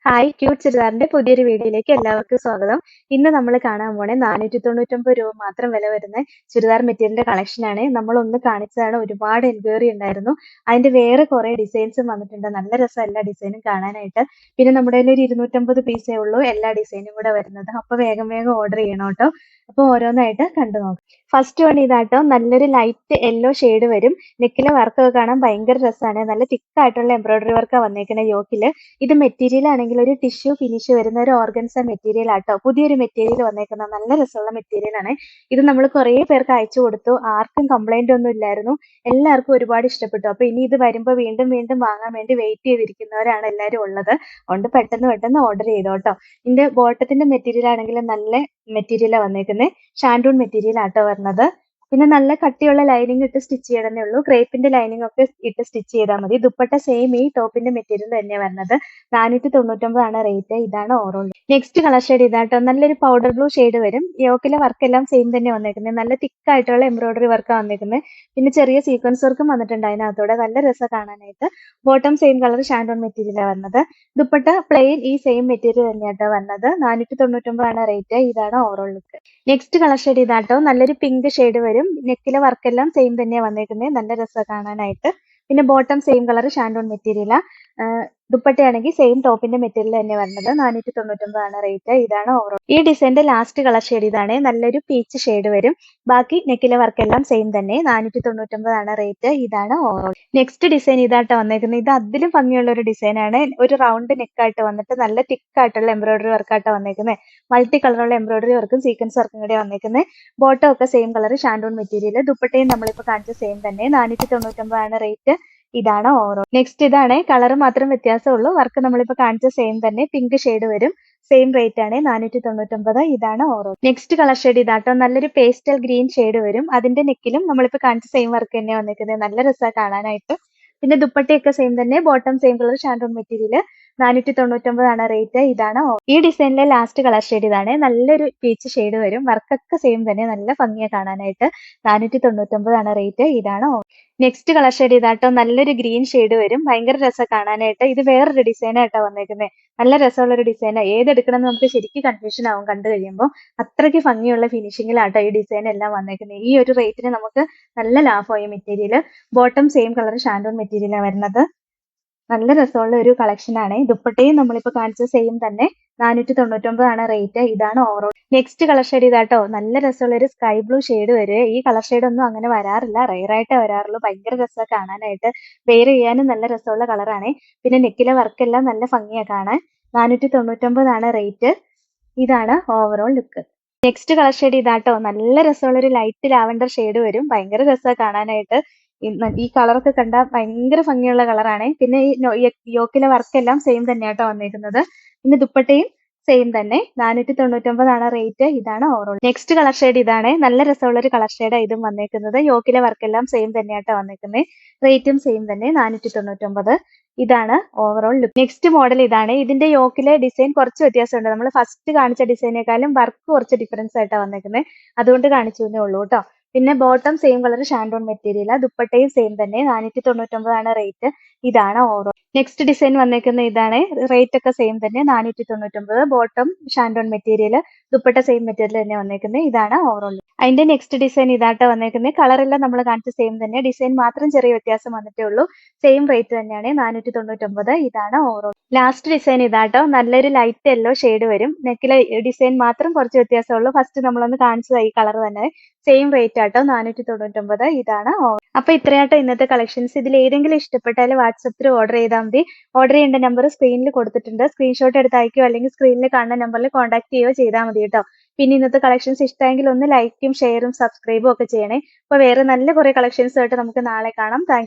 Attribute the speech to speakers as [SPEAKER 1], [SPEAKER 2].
[SPEAKER 1] Hi cute ചുരിദാറിന്റെ പുതിയൊരു വീഡിയോയിലേക്ക് എല്ലാവർക്കും സ്വാഗതം. ഇന്ന് നമ്മൾ കാണാൻ പോണേ 499 രൂപ മാത്രം വില വരുന്ന ചുരിദാർ മെറ്റീരിയലിന്റെ കളക്ഷൻ ആണ്. നമ്മൾ ഒന്ന് കാണിച്ചതാണ്, ഒരുപാട് എൻക്വയറി ഉണ്ടായിരുന്നു. അതിന്റെ വേറെ കുറെ ഡിസൈൻസും വന്നിട്ടുണ്ട്. നല്ല രസം എല്ലാ ഡിസൈനും കാണാനായിട്ട്. പിന്നെ നമ്മുടെ കയ്യിൽ ഒരു 250 പീസേ ഉള്ളൂ എല്ലാ ഡിസൈനും കൂടെ വരുന്നത്. അപ്പൊ വേഗം വേഗം ഓർഡർ ചെയ്യണം കേട്ടോ. അപ്പൊ ഓരോന്നായിട്ട് കണ്ടു നോക്കാം. ഫസ്റ്റ് വൺ ഇതാട്ടോ, നല്ലൊരു ലൈറ്റ് യെല്ലോ ഷെയ്ഡ് വരും. നെക്കിലെ വർക്കൊക്കെ കാണാൻ ഭയങ്കര രസമാണ്. നല്ല തിക്കായിട്ടുള്ള എംബ്രോയിഡറി വർക്കാണ് വന്നേക്കുന്ന യോക്കില്. ഇത് മെറ്റീരിയൽ ആണെങ്കിൽ ഒരു ടിഷ്യൂ ഫിനിഷ് വരുന്ന ഒരു ഓർഗൻസ മെറ്റീരിയൽ ആട്ടോ. പുതിയൊരു മെറ്റീരിയൽ വന്നേക്കുന്ന നല്ല രസമുള്ള മെറ്റീരിയൽ ആണ്. ഇത് നമ്മൾ കുറേ പേർക്ക് അയച്ചു കൊടുത്തു. ആർക്കും കംപ്ലൈന്റ് ഒന്നും ഇല്ലായിരുന്നു. എല്ലാവർക്കും ഒരുപാട് ഇഷ്ടപ്പെട്ടു. അപ്പൊ ഇനി ഇത് വരുമ്പോൾ വീണ്ടും വീണ്ടും വാങ്ങാൻ വേണ്ടി വെയിറ്റ് ചെയ്തിരിക്കുന്നവരാണ് എല്ലാവരും ഉള്ളത്. അതുകൊണ്ട് പെട്ടെന്ന് ഓർഡർ ചെയ്തോട്ടോ. ഇതിന്റെ ബോട്ടത്തിന്റെ മെറ്റീരിയൽ ആണെങ്കിൽ നല്ല മെറ്റീരിയലാണ് വന്നേക്കുന്നത്. ഷാൻഡൂൺ മെറ്റീരിയൽ ആട്ടോ വരുന്നത്. പിന്നെ നല്ല കട്ടിയുള്ള ലൈനിങ് ഇട്ട് സ്റ്റിച്ച് ചെയ്യണമെന്നേ ഉള്ളൂ. ക്രേപ്പിന്റെ ലൈനിങ് ഒക്കെ ഇട്ട് സ്റ്റിച്ച് ചെയ്താൽ മതി. ദുപ്പട്ട സെയിം ഈ ടോപ്പിന്റെ മെറ്റീരിയൽ തന്നെയാണ് വരുന്നത്. 499 ആണ് റേറ്റ്. ഇതാണ് ഓവറോൾ. നെക്സ്റ്റ് കളർ ഷെയ്ഡ് ഇതാട്ടോ, നല്ലൊരു പൗഡർ ബ്ലൂ ഷെയ്ഡ് വരും. യോക്കിലെ വർക്ക് എല്ലാം സെയിം തന്നെ വന്നേക്കുന്നത്. നല്ല തിക്കായിട്ടുള്ള എംബ്രോയിഡറി വർക്കാണ് വന്നേക്കുന്നത്. പിന്നെ ചെറിയ സീക്വൻസ് വർക്കും വന്നിട്ടുണ്ട് അതിനകത്തൂടെ. നല്ല രസം കാണാനായിട്ട്. ബോട്ടം സെയിം കളർ ഷാൻഡോൺ മെറ്റീരിയലാണ് വരുന്നത്. ദുപ്പട്ട പ്ലെയിൻ ഈ സെയിം മെറ്റീരിയൽ തന്നെയാട്ടോ വരുന്നത്. 499 ആണ് റേറ്റ്. ഇതാണ് overall look. Next colour shade ഇതാട്ടോ, നല്ലൊരു പിങ്ക് ഷെയ്ഡ് വരും. നെക്കിലെ വർക്ക് എല്ലാം സെയിം തന്നെയാണ് വന്നേക്കുന്നത്. നല്ല രസം കാണാനായിട്ട്. പിന്നെ ബോട്ടം സെയിം കളർ ഷാൻഡോൺ മെറ്റീരിയലാ. ദുപ്പട്ടയാണെങ്കിൽ സെയിം ടോപ്പിന്റെ മെറ്റീരിയൽ തന്നെ വരുന്നത്. 499 ആണ് റേറ്റ്. ഇതാണ് ഓവറോൾ. ഈ ഡിസൈന്റെ ലാസ്റ്റ് കളർ ഷെയ്ഡ് ഇതാണ്. നല്ലൊരു പീച്ച് ഷെയ്ഡ് വരും. ബാക്കി നെക്കിലെ വർക്ക് എല്ലാം സെയിം തന്നെ. 499 ആണ് റേറ്റ്. ഇതാണ് ഓവറോൾ. നെക്സ്റ്റ് ഡിസൈൻ ഇതാട്ടോ വന്നേക്കുന്നത്. ഇത് അതിലും ഭംഗിയുള്ള ഒരു ഡിസൈൻ ആണ്. ഒരു റൗണ്ട് നെക്കായിട്ട് വന്നിട്ട് നല്ല തിക്കായിട്ടുള്ള എംബ്രോയിഡറി വർക്കാട്ടോ വന്നേക്കുന്നത്. മൾട്ടി കളറുള്ള എംബ്രോയിഡറി വർക്കും സീക്വൻസ് വർക്കും കൂടെ വന്നേക്കുന്നത്. ബോട്ടം ഒക്കെ സെയിം കളർ ഷാൻഡൂൺ മെറ്റീരിയൽ. ദുപ്പട്ടയും നമ്മളിപ്പോൾ കാണിച്ച സെയിം തന്നെ. 499 ആണ് റേറ്റ്. ഇതാണ് ഓവറോൾ. നെക്സ്റ്റ് ഇതാണ്. കളർ മാത്രം വ്യത്യാസമുള്ളൂ. വർക്ക് നമ്മളിപ്പോൾ കാണിച്ച സെയിം തന്നെ. പിങ്ക് ഷെയ്ഡ് വരും. സെയിം റേറ്റ് ആണ്. 499. ഇതാണ് ഓവറോൾ. നെക്സ്റ്റ് കളർ ഷെയ്ഡ് ഇതാട്ടോ, നല്ലൊരു പേസ്റ്റൽ ഗ്രീൻ ഷെയ്ഡ് വരും. അതിന്റെ നെക്കിലും നമ്മളിപ്പോൾ കാണിച്ച സെയിം വർക്ക് തന്നെ വന്നിരിക്കുന്നത്. നല്ല രസമാണ് കാണാനായിട്ട്. പിന്നെ ദുപ്പട്ടയൊക്കെ സെയിം തന്നെ. Bottom same colour shantoon material. 499 ആണ് റേറ്റ്. ഇതാണ് ഈ ഡിസൈനിലെ ലാസ്റ്റ് കളർ ഷെയ്ഡ് ഇതാണ്. നല്ലൊരു പീച്ച് ഷെയ്ഡ് വരും. വർക്കൊക്കെ സെയിം തന്നെ. നല്ല ഭംഗിയാണ് കാണാനായിട്ട്. 499 ആണ് റേറ്റ്. ഇതാണ് നെക്സ്റ്റ് കളർ ഷെയ്ഡ് ഇതാട്ടോ, നല്ലൊരു ഗ്രീൻ ഷെയ്ഡ് വരും. ഭയങ്കര രസം കാണാനായിട്ട്. ഇത് വേറൊരു ഡിസൈനായിട്ടാണ് വന്നേക്കുന്നത്. നല്ല രസമുള്ള ഒരു ഡിസൈനാണ്. ഏതെടുക്കണം എന്ന് നമുക്ക് ശരിക്കും കൺഫ്യൂഷൻ ആവും കണ്ടു കഴിയുമ്പോൾ. അത്രയ്ക്ക് ഭംഗിയുള്ള ഫിനിഷിങ്ങിലാട്ടോ ഈ ഡിസൈൻ എല്ലാം വന്നേക്കുന്നത്. ഈ ഒരു റേറ്റിന് നമുക്ക് നല്ല ലാഭമായി മെറ്റീരിയൽ. ബോട്ടം സെയിം കളർ ഷാൻഡോൺ മെറ്റീരിയലാണ് വരുന്നത്. നല്ല രസമുള്ള ഒരു കളക്ഷൻ ആണ്. ദുപ്പട്ടയും നമ്മളിപ്പോൾ കാണിച്ച സെയിം തന്നെ. 499 ആണ് റേറ്റ്. ഇതാണ് ഓവറോൾ. നെക്സ്റ്റ് കളർ ഷെയ്ഡ് ഇതാട്ടോ, നല്ല രസമുള്ള ഒരു സ്കൈ ബ്ലൂ ഷെയ്ഡ് വരും. ഈ കളർ ഷെയ്ഡ് ഒന്നും അങ്ങനെ വരാറില്ല. റെയർ ആയിട്ടേ വരാറുള്ളൂ. ഭയങ്കര രസമാണ് കാണാനായിട്ട്. വെയർ ചെയ്യാനും നല്ല രസമുള്ള കളറാണ്. പിന്നെ നെക്കിലെ വർക്കെല്ലാം നല്ല ഭംഗിയാണ് കാണാൻ. 499 ആണ് റേറ്റ്. ഇതാണ് overall look. Next colour shade ഇതാട്ടോ, നല്ല രസമുള്ള ഒരു ലൈറ്റ് ലാവൻഡർ ഷെയ്ഡ് വരും. ഭയങ്കര രസമാണ് കാണാനായിട്ട്. ഈ കളറൊക്കെ കണ്ടാൽ ഭയങ്കര ഭംഗിയുള്ള കളറാണ്. പിന്നെ ഈ യോക്കിലെ വർക്കെല്ലാം സെയിം തന്നെയാട്ടോ വന്നേക്കുന്നത്. പിന്നെ ദുപ്പട്ടയും സെയിം തന്നെ. 499 ആണ് റേറ്റ്. ഇതാണ് ഓവറോൾ. നെക്സ്റ്റ് കളർ ഷെയ്ഡ് ഇതാണ്. നല്ല രസമുള്ള ഒരു കളർ ഷെയ്ഡാണ് ഇതും വന്നേക്കുന്നത്. യോക്കിലെ വർക്കെല്ലാം സെയിം തന്നെയാട്ടോ വന്നേക്കുന്നത്. റേറ്റും സെയിം തന്നെ. 499. ഇതാണ് ഓവറോൾ ലുക്ക്. നെക്സ്റ്റ് മോഡൽ ഇതാണ്. ഇതിന്റെ യോക്കിലെ ഡിസൈൻ കുറച്ച് വ്യത്യാസമുണ്ട്. നമ്മൾ ഫസ്റ്റ് കാണിച്ച ഡിസൈനേക്കാളും വർക്ക് കുറച്ച് ഡിഫറൻസ് ആയിട്ടാണ് വന്നേക്കുന്നത്. അതുകൊണ്ട് കാണിച്ചു എന്നേ ഉള്ളൂ കേട്ടോ. പിന്നെ bottom same colour shantoon material. ദുപ്പട്ടയും സെയിം തന്നെ. 499 ആണ് റേറ്റ്. ഇതാണ് ഓവറോൾ. നെക്സ്റ്റ് ഡിസൈൻ വന്നേക്കുന്ന ഇതാണ്. റേറ്റ് ഒക്കെ സെയിം തന്നെ. 499. Bottom shantoon material. ദുപ്പട്ട സെയിം മെറ്റീരിയൽ തന്നെ വന്നേക്കുന്നത്. ഇതാണ് ഓവറോൾ. അതിന്റെ നെക്സ്റ്റ് ഡിസൈൻ ഇതാട്ടോ വന്നേക്കുന്നത്. കളറെല്ലാം നമ്മൾ കാണിച്ച സെയിം തന്നെ. ഡിസൈൻ മാത്രം ചെറിയ വ്യത്യാസം വന്നിട്ടേ ഉള്ളൂ. സെയിം റേറ്റ് തന്നെയാണ്. 499. ഇതാണ് ഓവറോൾ. ലാസ്റ്റ് ഡിസൈൻ ഇതാട്ടോ, നല്ലൊരു ലൈറ്റ് യെല്ലോ ഷെയ്ഡ് വരും. നെക്കിലെ ഡിസൈൻ മാത്രം കുറച്ച് വ്യത്യാസമുള്ളൂ. ഫസ്റ്റ് നമ്മളൊന്ന് കാണിച്ചത് ഈ കളർ തന്നെ. സെയിം റേറ്റ് ആട്ടോ. 499. ഇതാണ് അപ്പൊ ഇത്രയാട്ടോ ഇന്നത്തെ കളക്ഷൻസ്. ഇതിൽ ഏതെങ്കിലും ഇഷ്ടപ്പെട്ടാൽ വാട്സപ്പിൽ ഓർഡർ ചെയ്താൽ മതി. ഓർഡർ ചെയ്യേണ്ട നമ്പർ സ്ക്രീനിൽ കൊടുത്തിട്ടുണ്ട്. സ്ക്രീൻഷോട്ട് എടുത്ത് അയക്കുകയോ അല്ലെങ്കിൽ സ്ക്രീനിൽ കാണുന്ന നമ്പറിൽ കോൺടാക്ട് ചെയ്യുകയോ ചെയ്താൽ മതി കേട്ടോ. പിന്നെ ഇന്നത്തെ കളക്ഷൻസ് ഇഷ്ടമെങ്കിൽ ഒന്ന് ലൈക്കും ഷെയറും സബ്സ്ക്രൈബും ഒക്കെ ചെയ്യണേ. അപ്പൊ വേറെ നല്ല കുറെ കളക്ഷൻസ് ആയിട്ട് നമുക്ക് നാളെ കാണാം. താങ്ക്